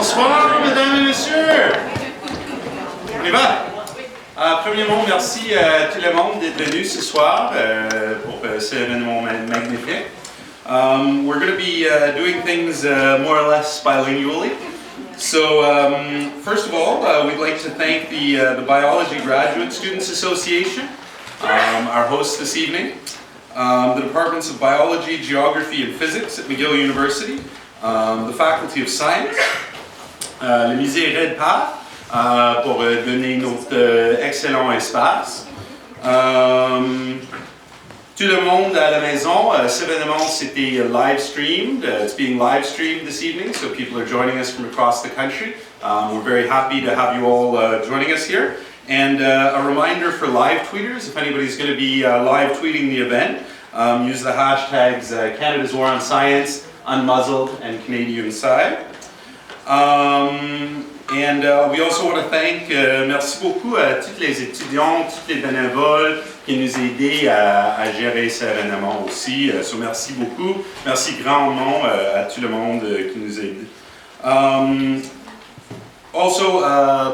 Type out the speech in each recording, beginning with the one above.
Bonsoir, mesdames et messieurs. On y va? Premièrement, merci à tout le monde d'être venu ce soir pour cet événement magnifique. We're going to be doing things more or less bilingually. So, first of all, we'd like to thank the Biology Graduate Students Association, our hosts this evening, the Departments of Biology, Geography, and Physics at McGill University, the Faculty of Science, le musée Redpath, pour donner notre excellent espace. Tout le monde à la maison, cet événement c'était live streamed. It's being live streamed this evening, so people are joining us from across the country. We're very happy to have you all joining us here. And a reminder for live tweeters, if anybody's going to be live tweeting the event, use the hashtags Canada's War on Science, Unmuzzled, and Canadian Side. And we also want to thank, merci beaucoup à toutes les étudiantes, tous les bénévoles qui nous aident à gérer cet événement aussi. So merci beaucoup, merci grandement à tout le monde qui nous aide. Also,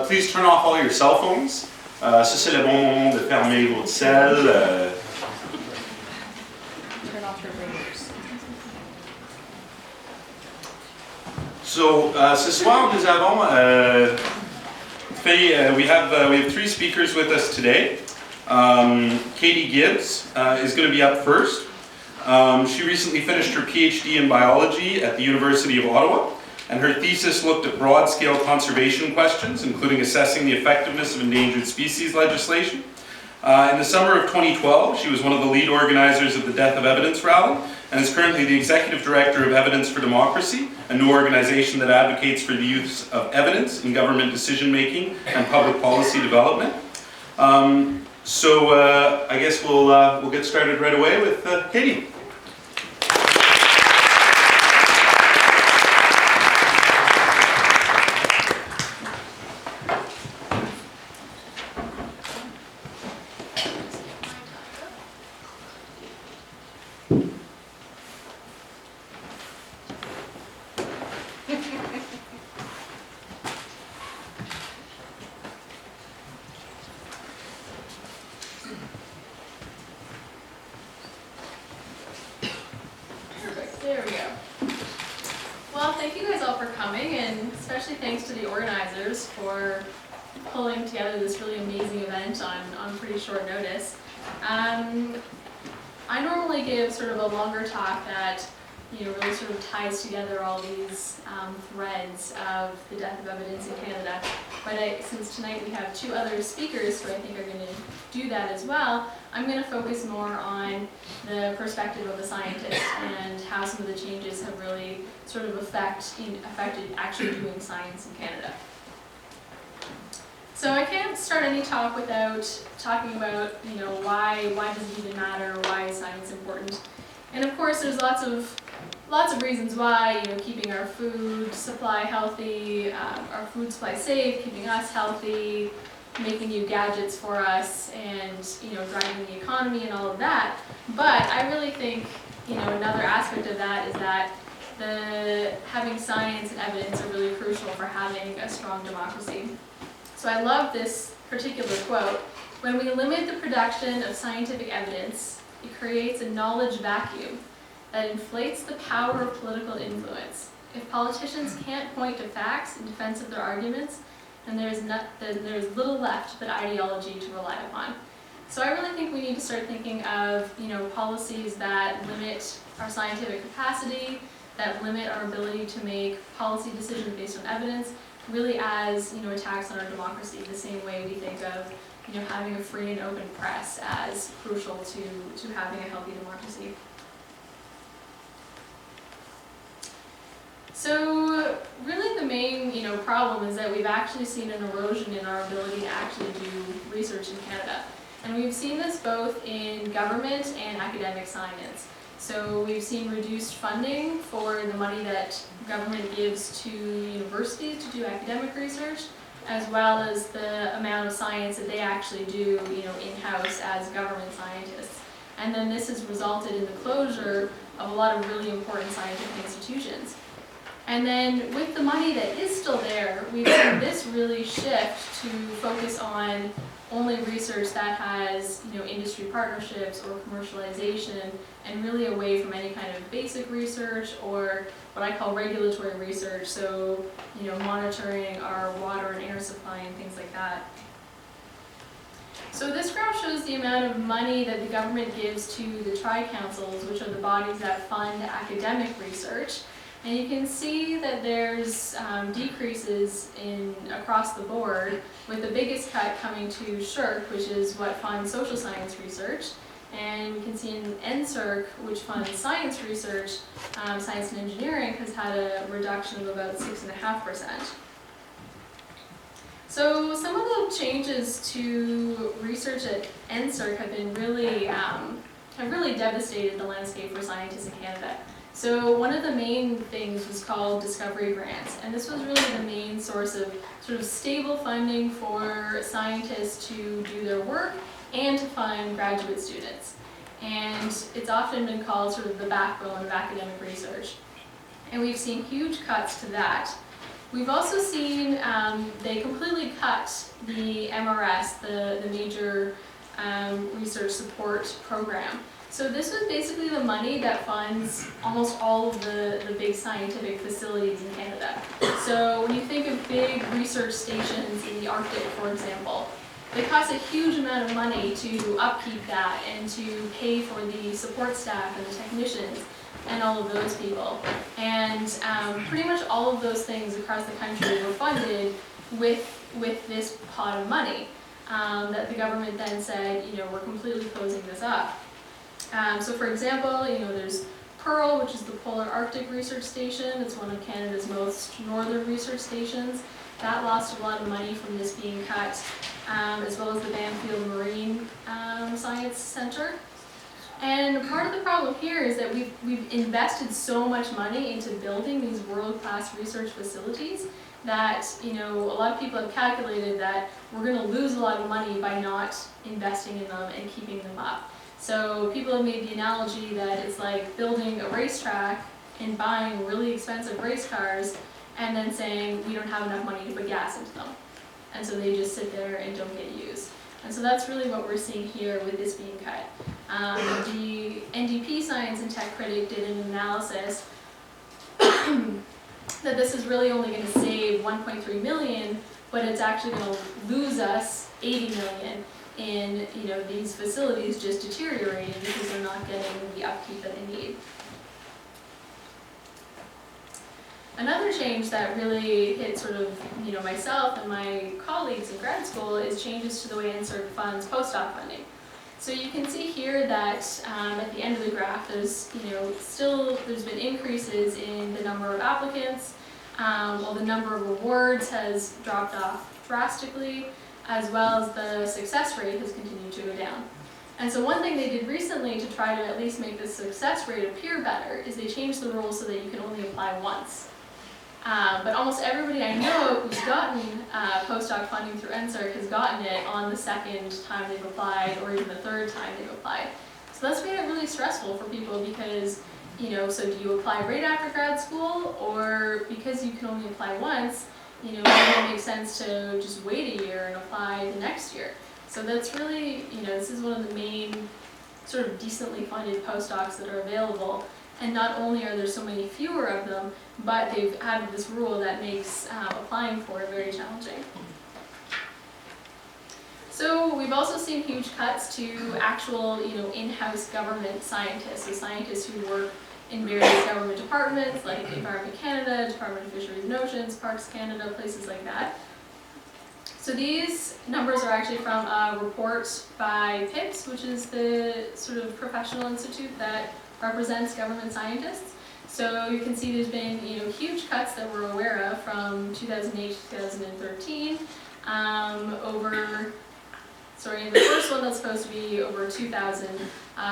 please turn off all your cell phones. Ça c'est le bon moment de fermer votre cell. Turn off your bringers. So, ce soir nous avons we have three speakers with us today. Katie Gibbs is going to be up first. She recently finished her PhD in biology at the University of Ottawa, and her thesis looked at broad-scale conservation questions, including assessing the effectiveness of endangered species legislation. In the summer of 2012, she was one of the lead organizers of the Death of Evidence Rally, and is currently the Executive Director of Evidence for Democracy, a new organization that advocates for the use of evidence in government decision-making and public policy development. So I guess we'll get started right away with Katie. There we go. Well, thank you guys all for coming, and especially thanks to the organizers for pulling together this really amazing event on pretty short notice. I normally give sort of a longer talk that really sort of ties together all these threads of the death of evidence in Canada. But since tonight we have two other speakers who I think are going to do that as well, I'm going to focus more on the perspective of a scientist and how some of the changes have really sort of affected actually doing science in Canada. So I can't start any talk without talking about why does it even matter, why is science important? And of course there's lots of reasons why, keeping our food supply healthy, our food supply safe, keeping us healthy, making new gadgets for us, and driving the economy and all of that. But I really think another aspect of that is that having science and evidence are really crucial for having a strong democracy. So I love this particular quote: "When we limit the production of scientific evidence, it creates a knowledge vacuum that inflates the power of political influence. If politicians can't point to facts in defense of their arguments, then there's little left but ideology to rely upon." So I really think we need to start thinking of policies that limit our scientific capacity, that limit our ability to make policy decisions based on evidence, really as attacks on our democracy, the same way we think of having a free and open press as crucial to having a healthy democracy. So really the main problem is that we've actually seen an erosion in our ability to actually do research in Canada. And we've seen this both in government and academic science. So we've seen reduced funding for the money that government gives to universities to do academic research, as well as the amount of science that they actually do in-house as government scientists. And then this has resulted in the closure of a lot of really important scientific institutions. And then with the money that is still we've seen this really shift to focus on only research that has, industry partnerships or commercialization, and really away from any kind of basic research or what I call regulatory research, so, monitoring our water and air supply and things like that. So this graph shows the amount of money that the government gives to the tri-councils, which are the bodies that fund academic research. And you can see that there's decreases across the board, with the biggest cut coming to SSHRC, which is what funds social science research. And we can see in NSERC, which funds science research, science and engineering, has had a reduction of about 6.5%. So some of the changes to research at NSERC have been really devastated the landscape for scientists in Canada. So one of the main things was called discovery grants, and this was really the main source of sort of stable funding for scientists to do their work and to fund graduate students. And it's often been called sort of the backbone of academic research. And we've seen huge cuts to that. We've also seen they completely cut the MRS, the major research support program. So this was basically the money that funds almost all of the big scientific facilities in Canada. So when you think of big research stations in the Arctic, for example, they cost a huge amount of money to upkeep that and to pay for the support staff and the technicians and all of those people. And pretty much all of those things across the country were funded with this pot of money that the government then said, we're completely closing this up. So for example, there's Pearl, which is the Polar Arctic Research Station. It's one of Canada's most northern research stations. That lost a lot of money from this being cut, as well as the Banfield Marine Science Center. And part of the problem here is that we've invested so much money into building these world-class research facilities that, a lot of people have calculated that we're going to lose a lot of money by not investing in them and keeping them up. So people have made the analogy that it's like building a racetrack and buying really expensive race cars and then saying we don't have enough money to put gas into them. And so they just sit there and don't get used. And so that's really what we're seeing here with this being cut. The NDP Science and Tech Critic did an analysis that this is really only going to save 1.3 million, but it's actually going to lose us 80 million in these facilities just deteriorating because they're not getting the upkeep that they need. Another change that really hit sort of myself and my colleagues in grad school is changes to the way NSERC funds postdoc funding. So you can see here that at the end of the graph, there's there's been increases in the number of applicants, while the number of awards has dropped off drastically, as well as the success rate has continued to go down. And so one thing they did recently to try to at least make the success rate appear better is they changed the rules so that you can only apply once. But almost everybody I know who's gotten postdoc funding through NSERC has gotten it on the second time they've applied or even the third time they've applied. So that's made it really stressful for people because, so do you apply right after grad school, or because you can only apply once, maybe it makes sense to just wait a year and apply the next year. So that's really, this is one of the main sort of decently funded postdocs that are available. And not only are there so many fewer of them, but they've added this rule that makes applying for it very challenging. So we've also seen huge cuts to actual, in-house government scientists, so scientists who work in various government departments like Environment Canada, Department of Fisheries and Oceans, Parks Canada, places like that. So these numbers are actually from a report by PIPS, which is the sort of professional institute that represents government scientists. So you can see there's been huge cuts that we're aware of from 2008 to 2013. The first one that's supposed to be over 2,000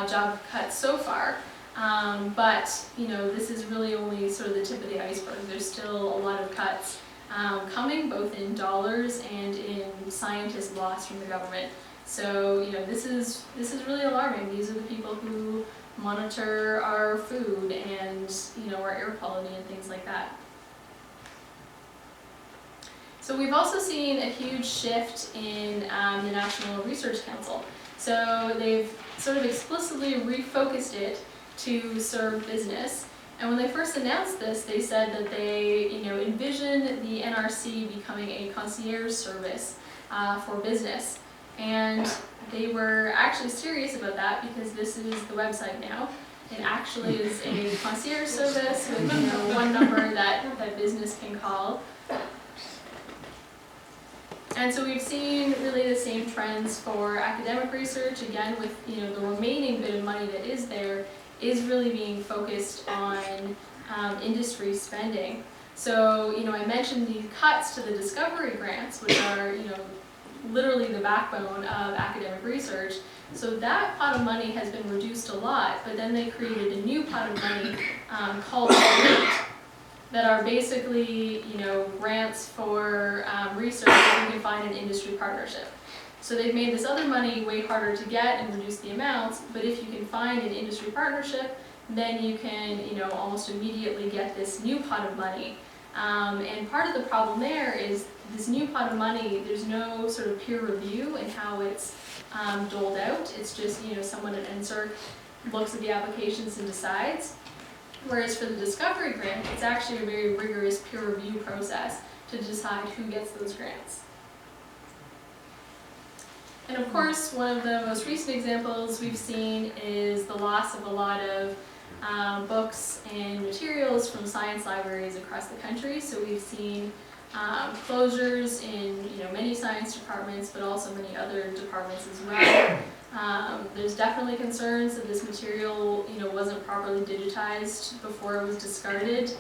job cuts so far. But this is really only sort of the tip of the iceberg. There's still a lot of cuts coming, both in dollars and in scientists lost from the government. So this is really alarming. These are the people who monitor our food and our air quality and things like that. So we've also seen a huge shift in the National Research Council. So they've sort of explicitly refocused it to serve business. And when they first announced this, they said that they, envision the NRC becoming a concierge service for business. And they were actually serious about that because this is the website now. It actually is a concierge service with one number that business can call. And so we've seen really the same trends for academic research, again with the remaining bit of money that is there is really being focused on industry spending. So I mentioned the cuts to the discovery grants, which are literally the backbone of academic research. So that pot of money has been reduced a lot, but then they created a new pot of money called keynote, that are basically, grants for research that you can find in industry partnership. So they've made this other money way harder to get and reduce the amounts, but if you can find an industry partnership, then you can, almost immediately get this new pot of money. And part of the problem there is this new pot of money, there's no sort of peer review in how it's doled out. It's just, someone at NSERC looks at the applications and decides. Whereas for the discovery grant, it's actually a very rigorous peer review process to decide who gets those grants. And of course, one of the most recent examples we've seen is the loss of a lot of books and materials from science libraries across the country. So we've seen closures in many science departments, but also many other departments as well. There's definitely concerns that this material, wasn't properly digitized before it was discarded.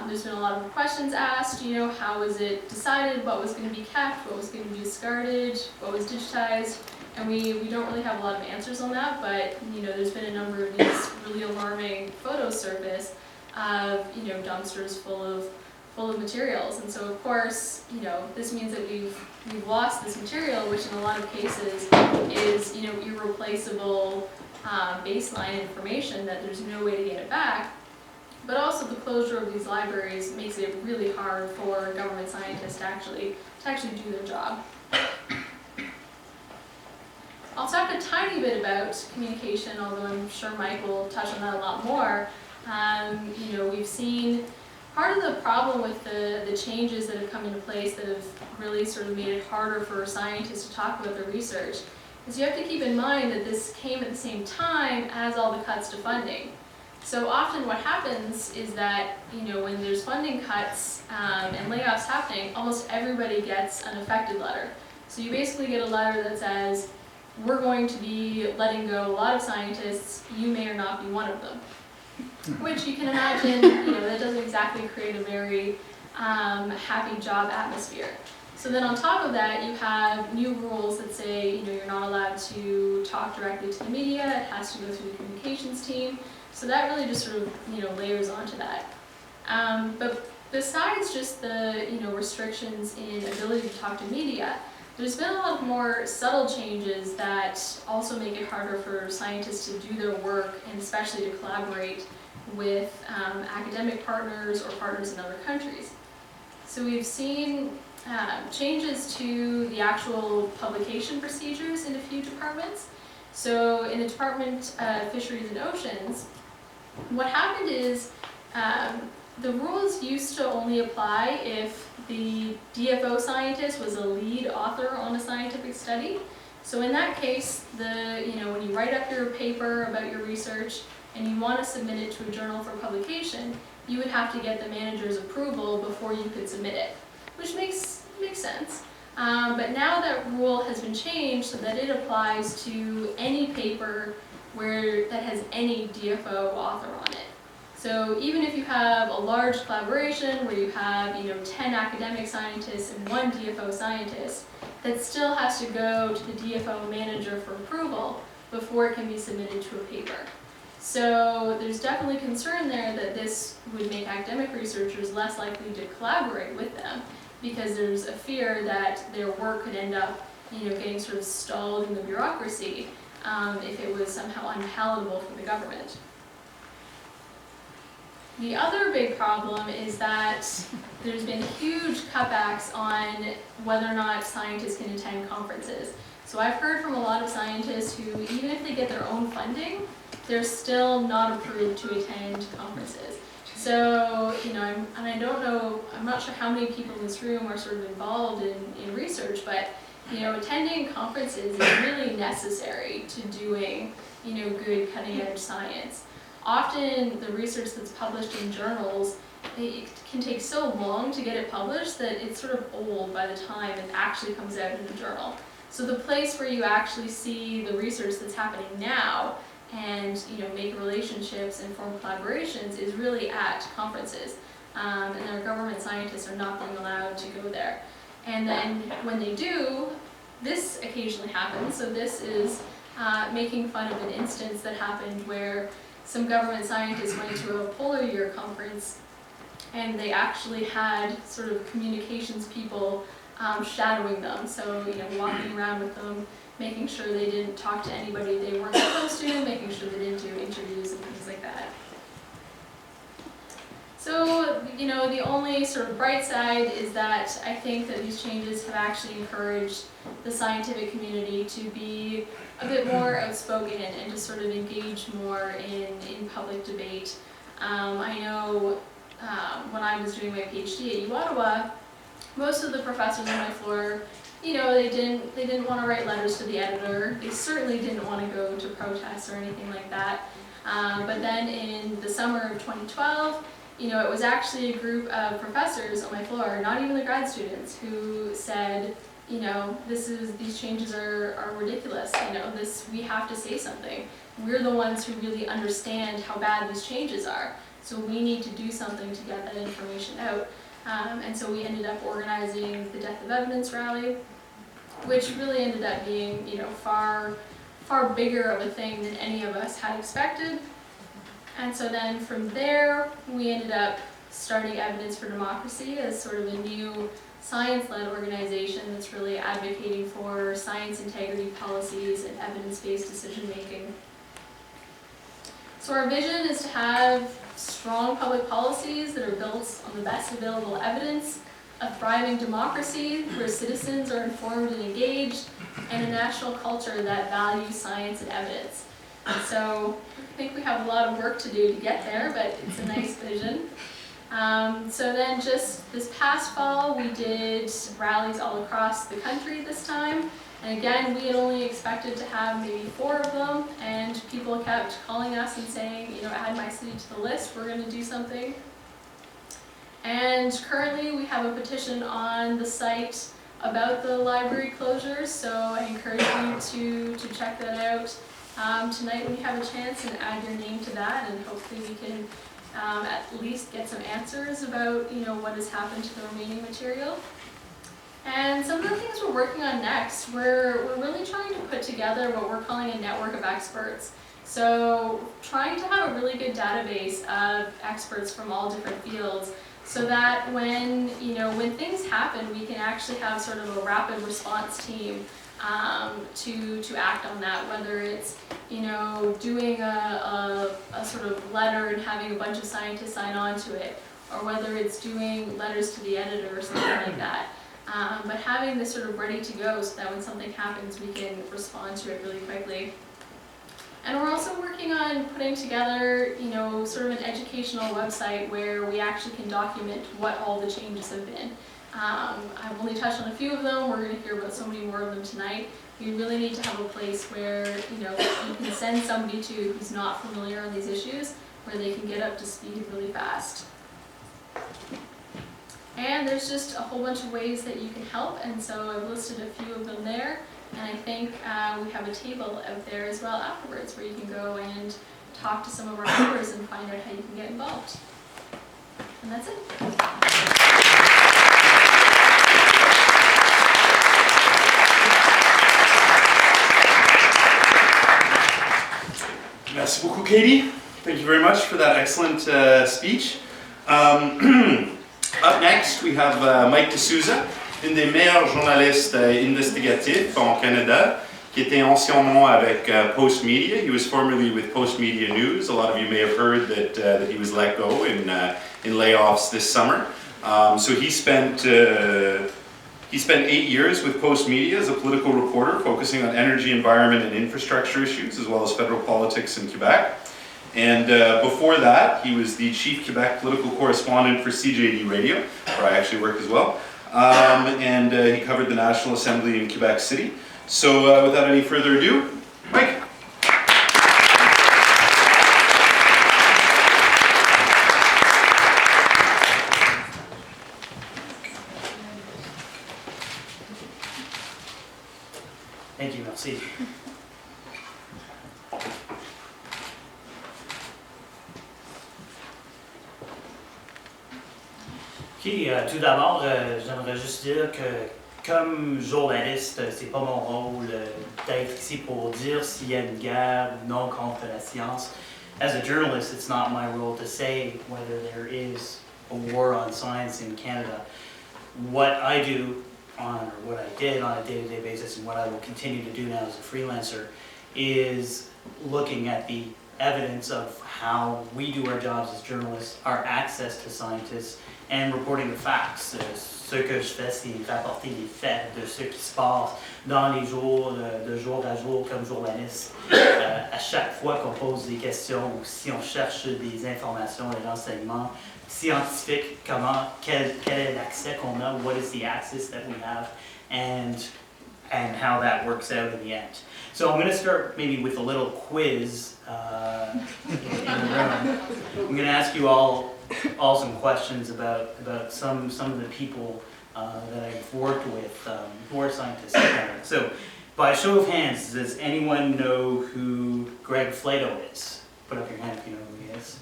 There's been a lot of questions asked, how was it decided, what was going to be kept, what was going to be discarded, what was digitized, and we don't really have a lot of answers on that, but, there's been a number of these really alarming photos surface of, dumpsters full of materials, and so of course, this means that we've lost this material, which in a lot of cases is, irreplaceable baseline information that there's no way to get it back. But also the closure of these libraries makes it really hard for government scientists to actually do their job. I'll talk a tiny bit about communication, although I'm sure Mike will touch on that a lot more. We've seen part of the problem with the changes that have come into place that have really sort of made it harder for scientists to talk about their research is you have to keep in mind that this came at the same time as all the cuts to funding. So often what happens is that, when there's funding cuts and layoffs happening, almost everybody gets an affected letter. So you basically get a letter that says, we're going to be letting go a lot of scientists, you may or not be one of them. Which you can imagine, that doesn't exactly create a very happy job atmosphere. So then on top of that, you have new rules that say, you're not allowed to talk directly to the media, it has to go through the communications team. So that really just sort of, layers onto that. But besides just the, restrictions in ability to talk to media, there's been a lot of more subtle changes that also make it harder for scientists to do their work and especially to collaborate with academic partners or partners in other countries. So we've seen changes to the actual publication procedures in a few departments. So in the Department of Fisheries and Oceans, what happened is the rules used to only apply if the DFO scientist was a lead author on a scientific study. So in that case, when you write up your paper about your research and you want to submit it to a journal for publication, you would have to get the manager's approval before you could submit it, which makes sense. But now that rule has been changed so that it applies to any paper that has any DFO author on it. So even if you have a large collaboration where you have 10 academic scientists and 1 DFO scientist, that still has to go to the DFO manager for approval before it can be submitted to a paper. So there's definitely concern there that this would make academic researchers less likely to collaborate with them because there's a fear that their work could end up getting sort of stalled in the bureaucracy if it was somehow unpalatable for the government. The other big problem is that there's been huge cutbacks on whether or not scientists can attend conferences. So I've heard from a lot of scientists who, even if they get their own funding, they're still not approved to attend conferences. So, you know, I don't know, I'm not sure how many people in this room are sort of involved in research, but, you know, attending conferences is really necessary to doing, you know, good cutting edge science. Often the research that's published in journals, it can take so long to get it published that it's sort of old by the time it actually comes out in a journal. So the place where you actually see the research that's happening now and, you know, make relationships and form collaborations is really at conferences. And our government scientists are not being allowed to go there. And then when they do, this occasionally happens. So this is making fun of an instance that happened where some government scientists went to a polar year conference and they actually had sort of communications people shadowing them. So, you know, walking around with them, making sure they didn't talk to anybody they weren't supposed to, making sure they didn't do interviews and things like that. So, you know, the only sort of bright side is that I think that these changes have actually encouraged the scientific community to be a bit more outspoken and to sort of engage more in public debate. I know when I was doing my PhD at Ottawa, most of the professors on my floor, you know, they didn't want to write letters to the editor. They certainly didn't want to go to protests or anything like that. But then in the summer of 2012, you know, it was actually a group of professors on my floor, not even the grad students, who said, you know, these changes are ridiculous. You know, we have to say something. We're the ones who really understand how bad these changes are. So we need to do something to get that information out. And so we ended up organizing the Death of Evidence rally, which really ended up being, you know, far bigger of a thing than any of us had expected. And so then from there, we ended up starting Evidence for Democracy as sort of a new science-led organization that's really advocating for science integrity policies and evidence-based decision-making. So our vision is to have strong public policies that are built on the best available evidence, a thriving democracy where citizens are informed and engaged, and a national culture that values science and evidence. And so I think we have a lot of work to do to get there, but it's a nice vision. So then just this past fall, we did rallies all across the country this time. And again, we had only expected to have maybe 4 of them, and people kept calling us and saying, you know, add my city to the list, we're going to do something. And currently we have a petition on the site about the library closures, so I encourage you to check that out tonight when you have a chance and add your name to that, and hopefully we can at least get some answers about, you know, what has happened to the remaining material. And some of the things we're working on next, we're really trying to put together what we're calling a network of experts. So trying to have a really good database of experts from all different fields, so that when things happen, we can actually have sort of a rapid response team to act on that, whether it's, you know, doing a sort of letter and having a bunch of scientists sign on to it, or whether it's doing letters to the editor or something like that. But having this sort of ready to go so that when something happens, we can respond to it really quickly. And we're also working on putting together, you know, sort of an educational website where we actually can document what all the changes have been. I've only touched on a few of them. We're going to hear about so many more of them tonight. We really need to have a place where, you know, you can send somebody to who's not familiar on these issues, where they can get up to speed really fast. And there's just a whole bunch of ways that you can help, and so I've listed a few of them there. And I think we have a table out there as well afterwards where you can go and talk to some of our members and find out how you can get involved. And that's it. Merci beaucoup, Katie. Thank you very much for that excellent speech. Up next, we have Mike Souza, une des meilleures journalistes investigatifs en Canada, qui était anciennement avec Post Media. He was formerly with Post Media News. A lot of you may have heard that he was let go in layoffs this summer. So he spent 8 years with Post Media as a political reporter, focusing on energy, environment, and infrastructure issues, as well as federal politics in Quebec. And before that, he was the chief Quebec political correspondent for CJD Radio, where I actually worked as well. And he covered the National Assembly in Quebec City. So without any further ado, Mike. Thank you, merci. Tout d'abord, j'aimerais juste dire que comme journaliste, c'est pas mon rôle d'être ici pour dire s'il y a une guerre ou non contre la science. As a journalist, it's not my role to say whether there is a war on science in Canada. What I do or what I did on a day-to-day basis and what I will continue to do now as a freelancer is looking at the evidence of how we do our jobs as journalists, our access to scientists, and reporting the facts. Ce que je fais, c'est rapporter les faits de ce qui se passe dans les jours, de jour à jour comme journaliste. À chaque fois qu'on pose des questions ou si on cherche des informations et renseignements scientifiques, quel est l'accès qu'on a, what is the access that we have, and how that works out in the end. So I'm going to start maybe with a little quiz in the room. I'm going to ask you all some questions about some of the people that I've worked with who are scientists in Canada. So, by a show of hands, does anyone know who Greg Flatow is? Put up your hand if you know who he is.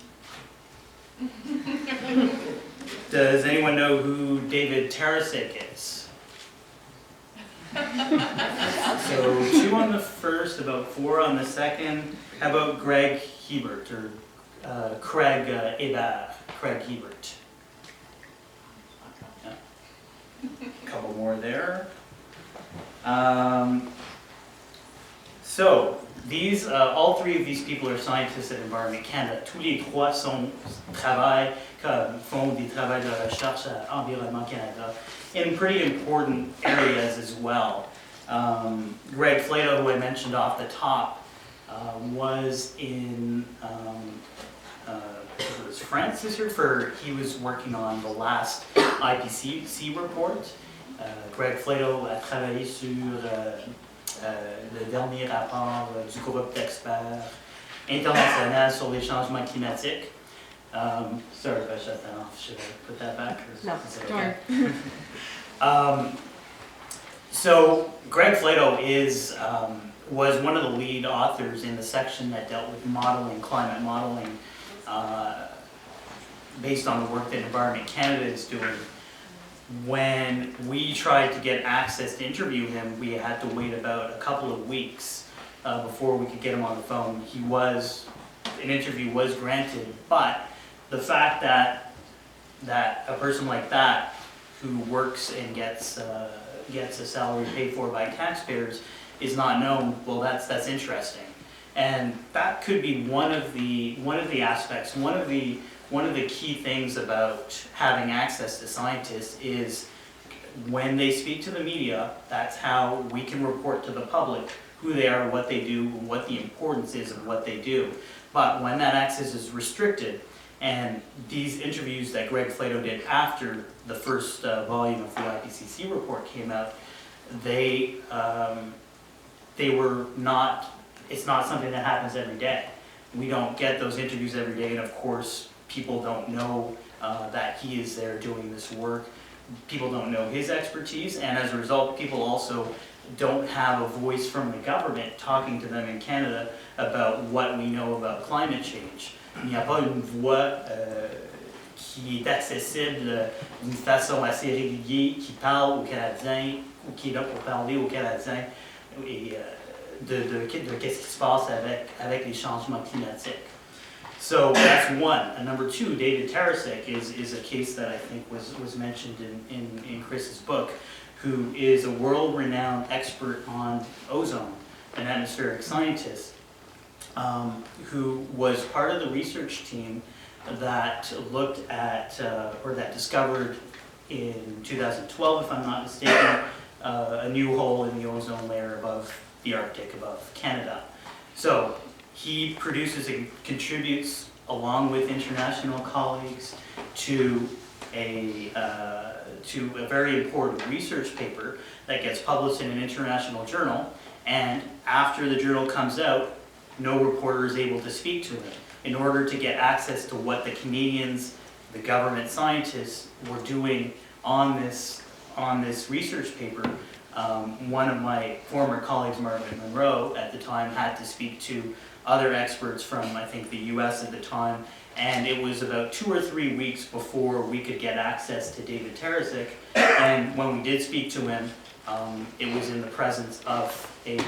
Does anyone know who David Terroristic is? So 2 on the first, about 4 on the second. How about Greg Hebert or Craig Hebert? Craig Hebert. Yeah. A couple more there. So these, all 3 of these people are scientists at Environment Canada. Tous les 3 font des travaux de recherche à Environnement Canada in pretty important areas as well. Greg Flatow, who I mentioned off the top, was in France this year he was working on the last IPCC report. Greg Flatow a travaillé sur le dernier rapport du groupe d'experts international sur les changements climatiques. Sorry if I shut that off. Should I put that back? No, is it don't okay? So Greg Flatow was one of the lead authors in the section that dealt with modeling, climate modeling, based on the work that Environment Canada is doing. When we tried to get access to interview him, we had to wait about a couple of weeks before we could get him on the phone. An interview was granted, but the fact that a person like that who works and gets a salary paid for by taxpayers is not known, well, that's interesting, and that could be one of the aspects. One of the key things about having access to scientists is when they speak to the media, that's how we can report to the public who they are, what they do, what the importance is of what they do. But when that access is restricted, and these interviews that Greg Flatow did after the first volume of the IPCC report came out, they were not, it's not something that happens every day. We don't get those interviews every day, and of course, people don't know that he is there doing this work. People don't know his expertise, and as a result, people also don't have a voice from the government talking to them in Canada about what we know about climate change. Il n'y a pas une voix qui est accessible d'une façon assez régulière, qui parle aux Canadiens, ou qui est là pour parler aux Canadiens, et de qu'est-ce qui se passe avec les changements climatiques. So that's one. And number 2, David Terroristic is a case that I think was mentioned in Chris's book, who is a world-renowned expert on ozone, an atmospheric scientist, who was part of the research team that looked at, or that discovered in 2012, if I'm not mistaken, a new hole in the ozone layer above the Arctic, above Canada. So he produces and contributes, along with international colleagues, to a very important research paper that gets published in an international journal, and after the journal comes out, no reporter is able to speak to him. In order to get access to what the Canadians, the government scientists, were doing on this research paper, one of my former colleagues, Margaret Monroe, at the time had to speak to other experts from, I think, the US at the time, and it was about 2 or 3 weeks before we could get access to David Terroristic, and when we did speak to him, it was in the presence of a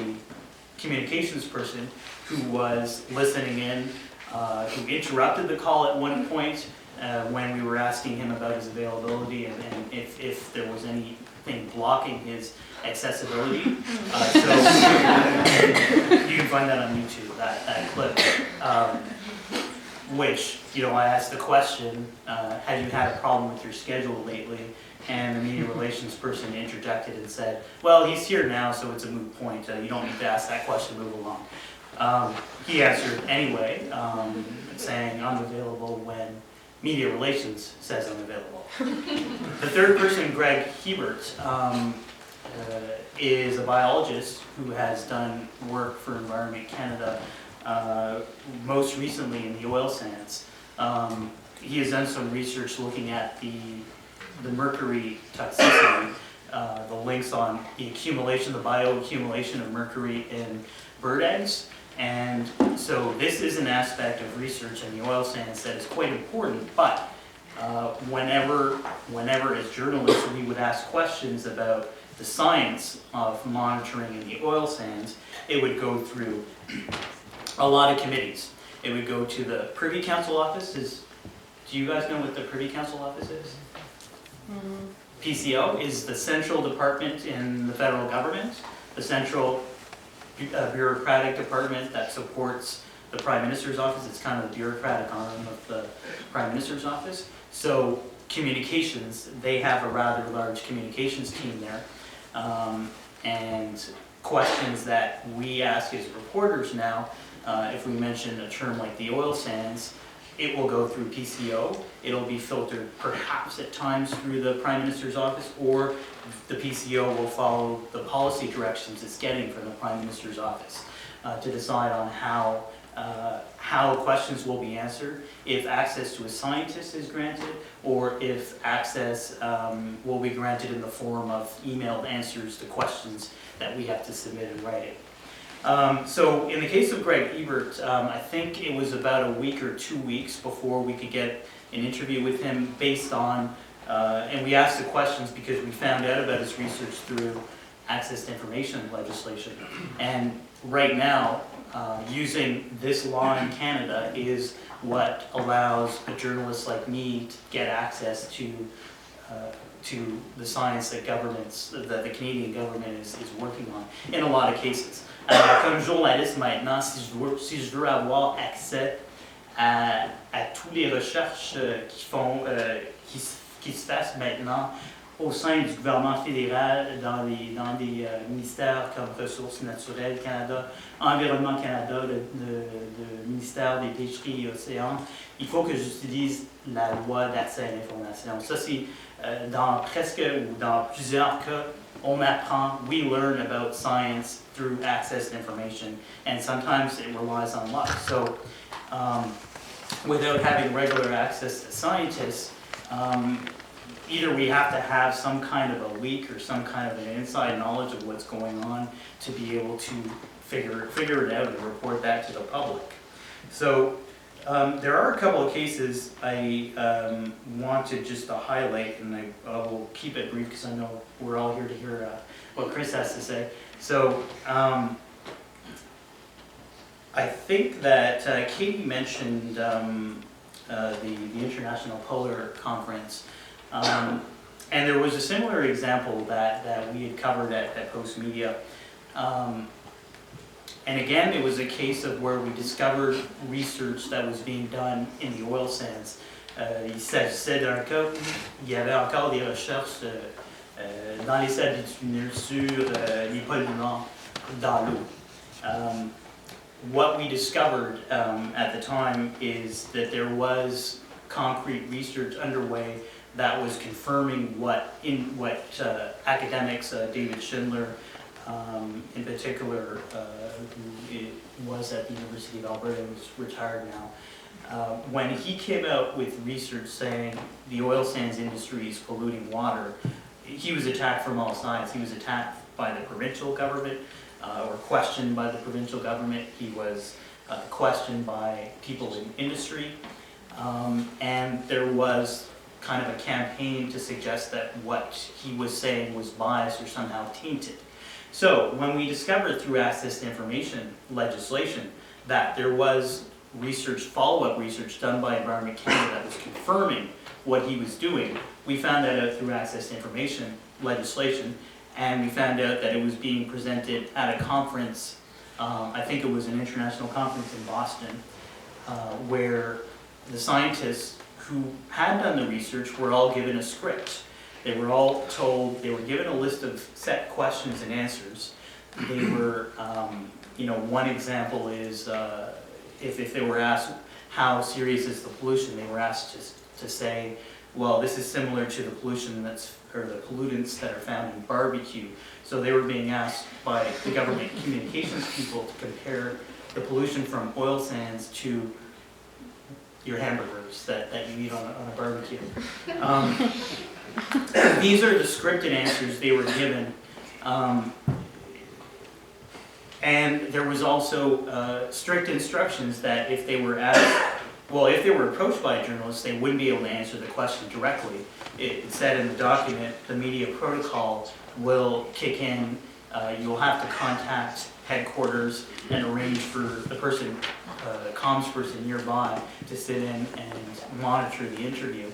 communications person who was listening in, who interrupted the call at one point when we were asking him about his availability and if there was anything blocking his accessibility. So you can find that on YouTube, that clip. Which, I asked the question, have you had a problem with your schedule lately? And the media relations person interjected and said, well, he's here now, so it's a moot point. You don't need to ask that question, move along. He answered anyway, saying I'm available when media relations says I'm available. The third person, Greg Hebert, is a biologist who has done work for Environment Canada, most recently in the oil sands. He has done some research looking at the mercury toxicity, the links on the accumulation, the bioaccumulation of mercury in bird eggs. And so this is an aspect of research in the oil sands that is quite important, but whenever as journalists we would ask questions about the science of monitoring in the oil sands, it would go through a lot of committees. It would go to the Privy Council office. Do you guys know what the Privy Council office is? PCO is the central department in the federal government, the central bureaucratic department that supports the Prime Minister's office. It's kind of the bureaucratic arm of the Prime Minister's office. So communications, they have a rather large communications team there. And questions that we ask as reporters now, if we mention a term like the oil sands, it will go through PCO. It'll be filtered perhaps at times through the Prime Minister's office, or the PCO will follow the policy directions it's getting from the Prime Minister's office to decide on how questions will be answered, if access to a scientist is granted, or if access will be granted in the form of emailed answers to questions that we have to submit in writing. So in the case of Greg Hebert, I think it was about a week or 2 weeks before we could get an interview with him based on, and we asked the questions because we found out about his research through access to information legislation. And right now, using this law in Canada is what allows a journalist like me to get access to the science that the Canadian government is working on in a lot of cases. Comme journaliste maintenant, si je veux avoir accès à toutes les recherches qui se passent maintenant au sein du gouvernement fédéral dans des ministères comme Ressources naturelles Canada, Environnement Canada, le ministère des pêcheries et océans, il faut que j'utilise la loi d'accès à l'information. Ça, c'est dans plusieurs cas, on apprend, we learn about science through access to information, and sometimes it relies on luck. So without having regular access to scientists, either we have to have some kind of a leak or some kind of an inside knowledge of what's going on to be able to figure it out and report that to the public. So there are a couple of cases I wanted just to highlight, and I will keep it brief because I know we're all here to hear what Chris has to say. So I think that Katie mentioned the International Polar Conference. And there was a similar example that we had covered at Post Media. And again, it was a case of where we discovered research that was being done in the oil sands Il s'agissait d'un cas où il y avait encore des recherches dans les sables bitumineux sur les polluants dans l'eau. What we discovered at the time is that there was concrete research underway that was confirming what academics, David Schindler in particular, who was at the University of Alberta, who's retired now, when he came out with research saying the oil sands industry is polluting water, he was attacked from all sides. He was attacked by the provincial government, or questioned by the provincial government. He was questioned by people in industry, and there was kind of a campaign to suggest that what he was saying was biased or somehow tainted. So when we discovered through access to information legislation that there was research, follow-up research done by Environment Canada that was confirming what he was doing, we found that out through access to information legislation, and we found out that it was being presented at a conference, I think it was an international conference in Boston, where the scientists who had done the research were all given a script. They were all told, they were given a list of set questions and answers. They were, one example is if they were asked how serious is the pollution, they were asked to say, well, this is similar to the pollution or the pollutants that are found in barbecue. So they were being asked by the government communications people to compare the pollution from oil sands to your hamburgers that you eat on a barbecue. These are the scripted answers they were given. And there was also strict instructions that if they were approached by journalists, they wouldn't be able to answer the question directly. It said in the document, the media protocol will kick in. You'll have to contact headquarters and arrange for the person, comms person nearby, to sit in and monitor the interview.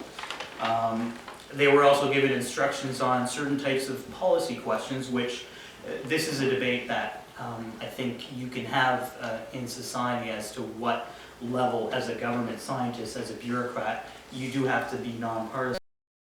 They were also given instructions on certain types of policy questions, which this is a debate that I think you can have in society as to what level, as a government scientist, as a bureaucrat, you do have to be nonpartisan.